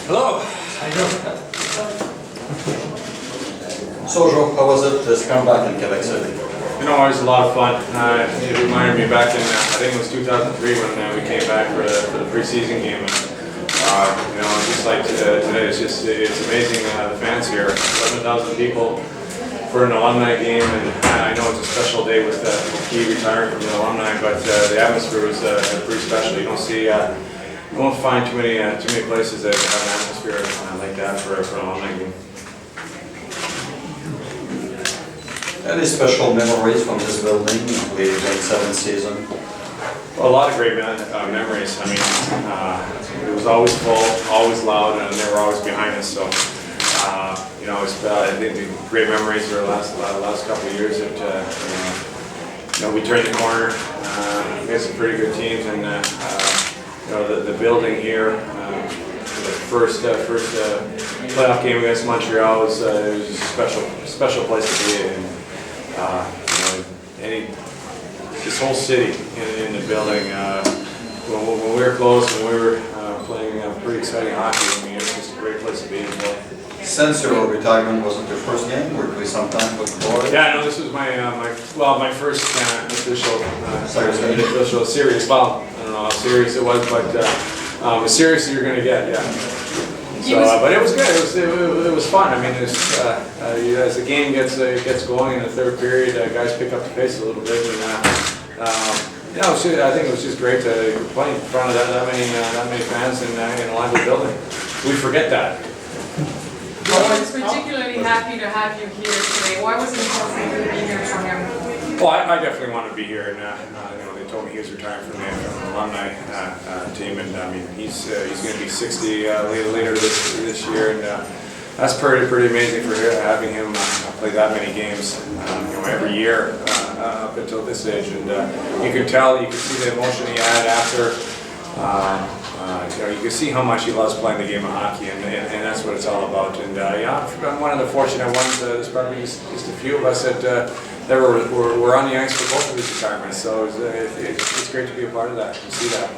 Hello. So, Joe, how was it to come back in Quebec City? You know, it was a lot of fun. It reminded me back in, I think it was 2003 when we came back for the preseason game. And, you know, just like today, it's amazing the fans here. 11,000 people for an alumni game, and I know it's a special day with Key retiring from the alumni, but the atmosphere was pretty special. You won't find too many places that have an atmosphere like that for an alumni game. Any special memories from this building, the 7th season? Well, a lot of great memories. I mean, it was always full, always loud, and they were always behind us. So, you know, I think the great memories for the last couple of years. That you know, we turned the corner. We had some pretty good teams, and you know, the building here, the first playoff game against Montreal was a special place to be in. You know, this whole city in the building. When we were close, when we were playing pretty exciting hockey, I mean, it was just a great place to be. Since your retirement, was it your first game? Or did we sometime look forward? Yeah, no, this was my first official series. Well, I don't know how serious it was, but as serious as you're going to get, yeah. So, but it was good. It was fun. I mean, as the game gets going in the third period, guys pick up the pace a little bit, and you know, I think it was just great to play in front of that many fans in a lively building. We forget that. I was particularly happy to have you here today. Why was it important to be here for him? Well, I definitely want to be here, and you know, they told me he was retiring from the alumni team, and I mean, he's going to be 60 later this year, and that's pretty amazing for having him play that many games, you know, every year up until this age, and you can see the emotion he had after. You know, you can see how much he loves playing the game of hockey, and that's what it's all about. And yeah, I'm one of the fortunate ones. There's probably just a few of us that were on the ice for both of his retirements. So it's great to be a part of that and see that.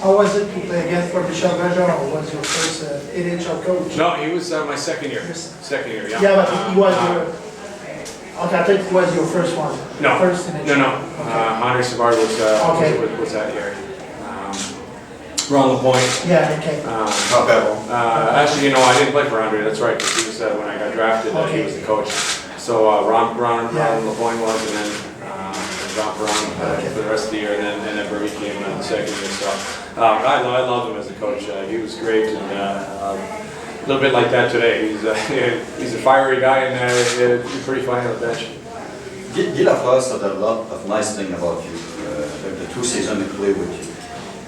How was it to play against Michel Bergeron, or was your first NHL coach? No, he was my second year. Second year, yeah. Yeah, but he was your. Okay, I think it was your first one. No, first NHL. no. Okay. Andre Savard was that year. Ron LaPointe. Yeah, okay. Actually, you know, I didn't play for Andre. That's right. He was when I got drafted. He was the coach. So Ron LaPointe was, and then Jean Perron for the rest of the year, and then Bernie came the second year. So I loved him as a coach. He was great, and a little bit like that today. He's a fiery guy, and he's pretty funny on the bench. Guy Lafleur said a lot of nice things about you. The 2 seasons he played with you.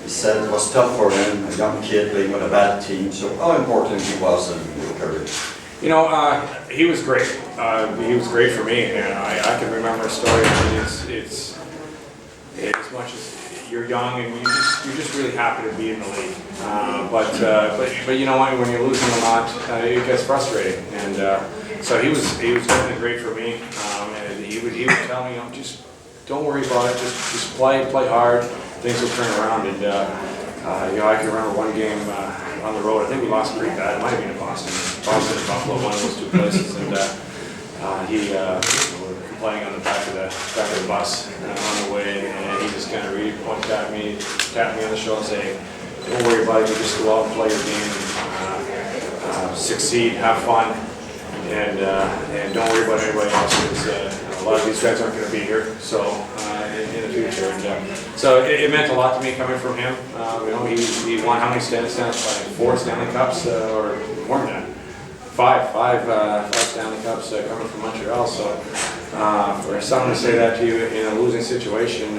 He said it was tough for him, a young kid playing with a bad team. So how important he was in your career? You know, he was great. He was great for me, and I can remember a story. I mean, it's as much as you're young and you're just really happy to be in the league. But you know, when you're losing a lot, it gets frustrating. And so he was definitely great for me. And he would tell me, you know, just don't worry about it. Just play hard. Things will turn around. And you know, I can remember one game on the road. I think we lost pretty bad. It might have been in Boston and Buffalo, one of those two places. And we were complaining on the back of the bus on the way, and he just kind of really pointed at me, tapped me on the shoulder, and saying, "Don't worry about it. You just go out and play your game, and succeed, have fun, and don't worry about anybody else. Because a lot of these guys aren't going to be here, so in the future." And so it meant a lot to me coming from him. You know, he won how many Stanley 4 Stanley Cups, or more than that. Five Stanley Cups coming from Montreal. So for someone to say that to you in a losing situation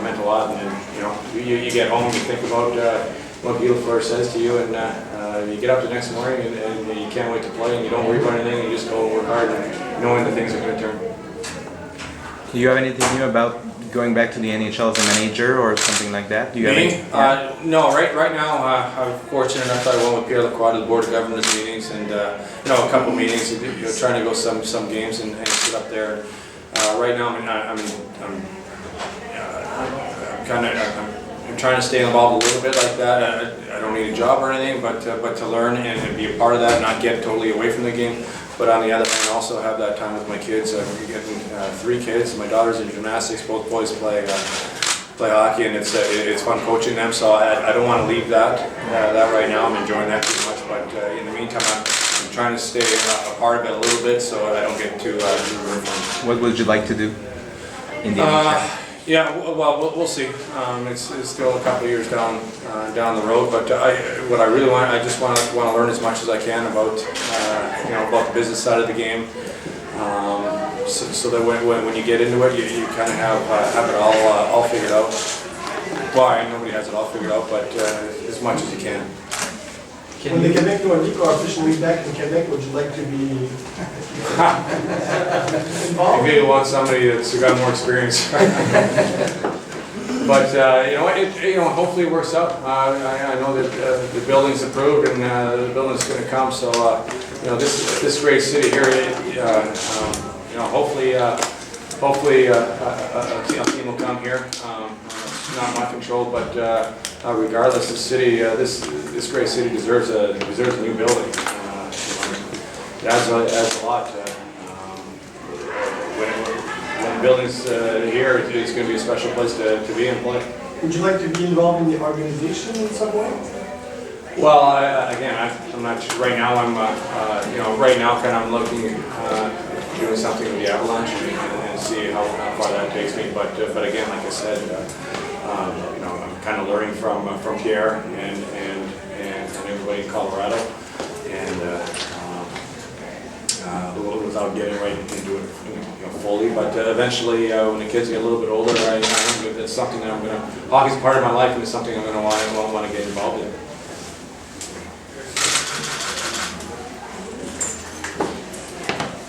meant a lot. And you know, you get home, you think about what Guy Lafleur says to you, and you get up the next morning and you can't wait to play, and you don't worry about anything. You just go and work hard, and knowing that things are going to turn. Do you have anything new about going back to the NHL as a manager or something like that? Do you have no, right now I'm fortunate enough that I went with Pierre Lacroix to the Board of Governors meetings, and you know, a couple meetings, you know, trying to go some games and sit up there. Right now I'm trying to stay involved a little bit like that. I don't need a job or anything, but to learn and be a part of that, and not get totally away from the game. But on the other hand, also have that time with my kids. I'm getting 3 kids. My daughter's in gymnastics. Both boys play hockey, and it's fun coaching them. So I don't want to leave that right now. I'm enjoying that too much. But in the meantime, I'm trying to stay a part of it a little bit, so I don't get too removed from it. What would you like to do in the NHL? Yeah, well, we'll see. It's still a couple of years down the road, but what I really want, I just want to learn as much as I can about about the business side of the game, so that when you get into it, you kind of have it all figured out. Well, nobody has it all figured out, but as much as you can. When the Quebec Nordiques are officially back in Quebec, would you like to be involved? Maybe you want somebody that's got more experience. But hopefully it works out. I know that the building's approved and the building's going to come. So this great city here, hopefully a team will come here. It's not my control, but regardless, this great city deserves a new building. It adds a lot. When the building's here, it's going to be a special place to be and play. Would you like to be involved in the organization in some way? Well, I'm not sure. Right now, I'm looking doing something with the Avalanche and see how far that takes me. But again, like I said, I'm kind of learning from Pierre and everybody in Colorado, and without getting right into it fully. But eventually, when the kids get a little bit older, it's something that hockey's part of my life, and it's something I'm going to want to get involved in.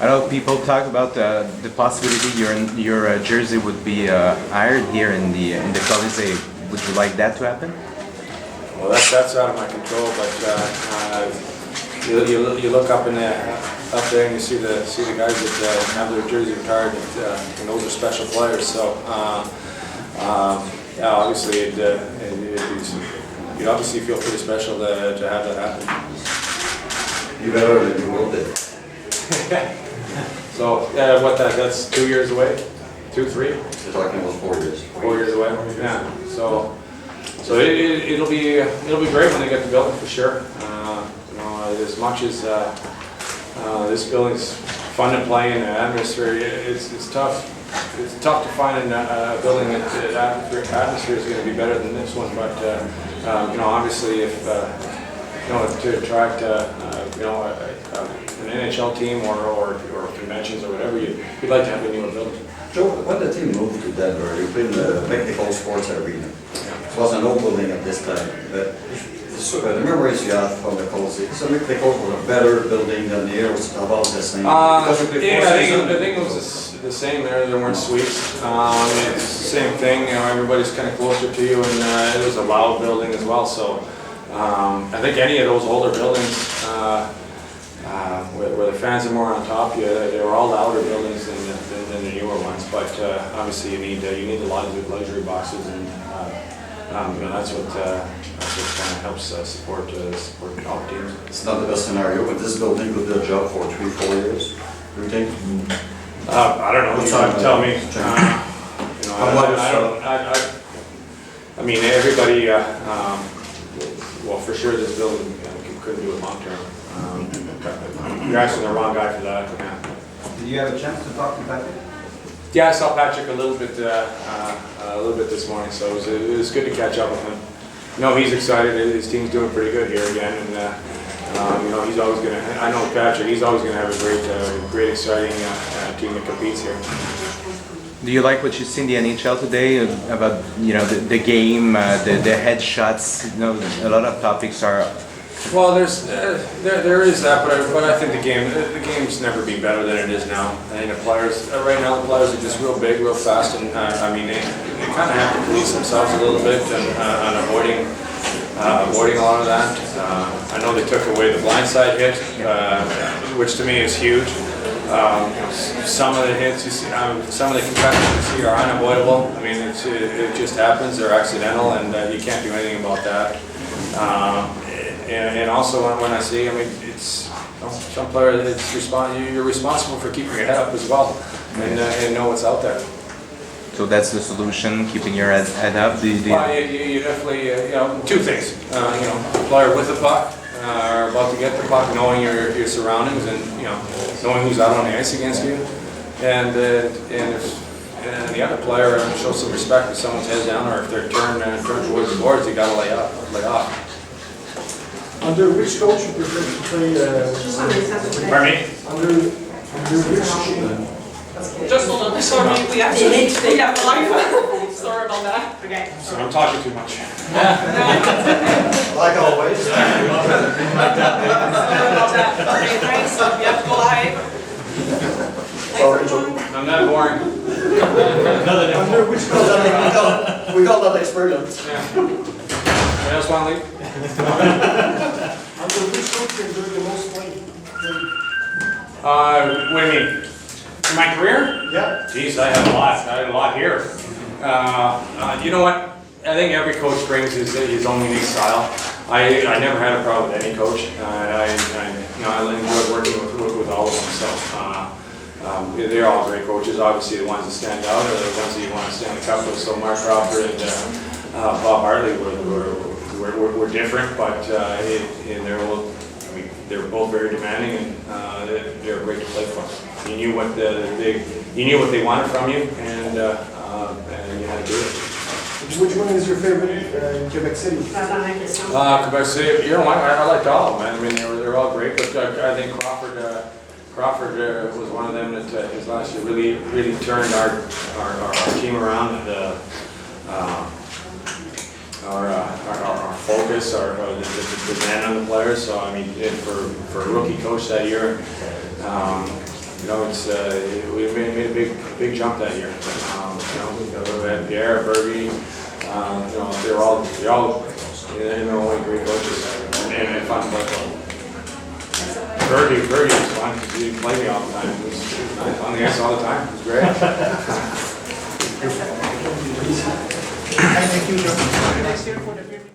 I know people talk about the possibility your jersey would be hired here in the Colisée. Would you like that to happen? Well, that's out of my control, but you look up there and you see the guys that have their jersey retired, and those are special players. So obviously you'd obviously feel pretty special to have that happen. You better than you will do. So that's 2 years away, 2, 3. You're talking about 4 years. 4 years away. Yeah. So it'll be great when they get the building for sure. As much as this building's fun to play in, the atmosphere, it's tough. It's tough to find a building that atmosphere is going to be better than this one. But obviously, if to attract an NHL team or conventions or whatever, you'd like to have a newer building. Joe, when the team moved to Denver, you've been the Mexico Sports Arena. It was an old building at this time, but the memories you have from the Colisée, so Mexico was a better building than the air was about the same. I think it was the same there. There weren't suites. It's the same thing. Everybody's kind of closer to you, and it was a loud building as well. So I think any of those older buildings, where the fans are more on top, they were all louder buildings than the newer ones. But obviously, you need a lot of luxury boxes, and that's what kind of helps support all teams. It's not the best scenario, but this building could do a job for 3-4 years. Do you think? I don't know. You have to tell me. I mean, everybody. Well, for sure, this building couldn't do it long term. You're asking the wrong guy for that. Yeah. Did you have a chance to talk to Patrick? Yeah, I saw Patrick a little bit this morning, so it was good to catch up with him. He's excited. His team's doing pretty good here again, and he's always going to. I know Patrick. He's always going to have a great, exciting team that competes here. Do you like what you see in the NHL today about the game, the headshots? A lot of topics are. Well, there is that, but I think the game's never been better than it is now. I think the players right now are just real big, real fast, and they kind of have to police themselves a little bit on avoiding a lot of that. I know they took away the blindside hit, which to me is huge. Some of the hits you see, some of the concussions you see are unavoidable. I mean, it just happens. They're accidental, and you can't do anything about that. And also when I see, I mean, it's some players. You're responsible for keeping your head up as well, and know what's out there. So that's the solution, keeping your head up. Well, you definitely, two things. A player with the puck, or about to get the puck, knowing your surroundings and, knowing who's out on the ice against you. And the other player shows some respect if someone's head down or if they're turned towards the boards, you gotta lay off. Under which coach you prefer to play? Pardon me? Under which? Just hold on, sorry, we have to live. Sorry about that. Okay. So I'm talking too much. Like always. Sorry about that. Okay, thanks, we have to go live. Sorry, Joe. I'm not boring. Under which coach? We got that experience. Yeah. Anyone else want to leave? Under which coach you enjoy the most playing? What do you mean? In my career? Yeah. Geez, I had a lot here. You know what? I think every coach brings his own unique style. I never had a problem with any coach. I enjoyed working with all of them. So they're all great coaches. Obviously, the ones that stand out are the ones that you want to stand the cup with. So Mark Crawford and Bob Hartley were different, but they're both very demanding, and they're great to play for. You knew what they wanted from you, and you had to do it. Which one is your favorite in Quebec City? Quebec City, I liked all of them, man. I mean, they're all great, but I think Crawford was one of them that his last year really turned our team around, and our focus, the demand on the players. So I mean, for a rookie coach that year, we made a big jump that year. We had Pierre, Bergie, they're all in their own way great coaches and fun to play for. Bergie was fun because he played me all the time. It was nice on the ice all the time. It was great. Thank you, Joe.